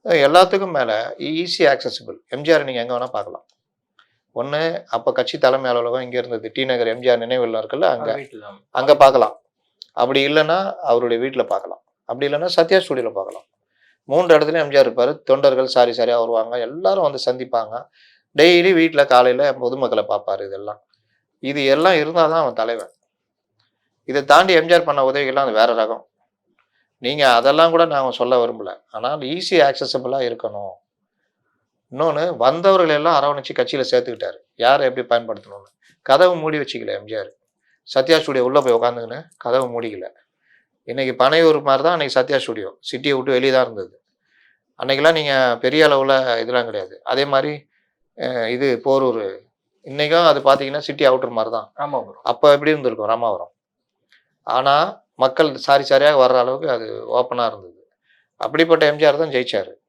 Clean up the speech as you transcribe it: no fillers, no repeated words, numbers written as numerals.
எல்லாத்துக்கும் மேல ஈஸி ஆக்சஸிபிள். எம்ஜிஆர் நீங்க எங்க வேணா பார்க்கலாம். ஒண்ணு அப்ப கட்சி தலைமை அலுவலகம் இங்க இருந்தது. டி நகர் எம்ஜிஆர் நினைவு இல்லம் இருக்குல்ல, அங்க. வீட்டுல அங்க பார்க்கலாம். அப்படி இல்லன்னா, அவருடைய வீட்ல பார்க்கலாம். அப்படி இல்லன்னா, சத்யா ஸ்டுடியோல பார்க்கலாம். 3 இடத்துலயும் எம்ஜிஆர் இருப்பாரு. தொண்டர்கள் சாரி சாரியா வருவாங்க. எல்லாரும் வந்து சந்திப்பாங்க. டெய்லி வீட்ல காலையில பொதுமக்கள பார்ப்பாரு இதெல்லாம். இது எல்லாம் இருந்தா தான் அவன் தலைவன். இத தாண்டி எம்ஜிஆர் பண்ண உதவிகள்லாம் அது வேற ரகம். நீங்க அதெல்லாம் கூட நான் சொல்ல விரும்பல. ஆனால் ஈஸி ஆக்சஸிபிளா இருக்கணும். இன்னொன்னு வந்தவர்கள் எல்லாம் அரவணைச்சு கட்சியில சேர்த்துக்கிட்டாரு. யார எப்படி பயன்படுத்தணும்னு. கதவு மூடி வச்சுக்கல எம்ஜிஆர். சத்யா ஸ்டுடியோ உள்ள போய் உட்காந்துக்கின்னு கதவு மூடிக்கல. இன்னைக்கு பனையூர் மாரி தான் அன்னைக்கு சத்யா ஸ்டுடியோ. சிட்டிய விட்டு வெளிய தான் இருந்தது. அன்னைக்கெல்லாம் நீங்க பெரிய அளவுல இதெல்லாம் கிடையாது. அதே மாரி இது போரூர். இன்னைக்கும் அது பார்த்தீங்கன்னா சிட்டி அவுட்டர் மாரி தான். ராமாபுரம். அப்ப எப்படி இருந்திருக்கும் ராமாவரம். ஆனா மக்கள் சாரி சாரியா வர்ற அளவுக்கு அது ஓப்பனா இருந்தது. அப்படிப்பட்ட எம்ஜிஆர் தான் ஜெயிச்சாரு.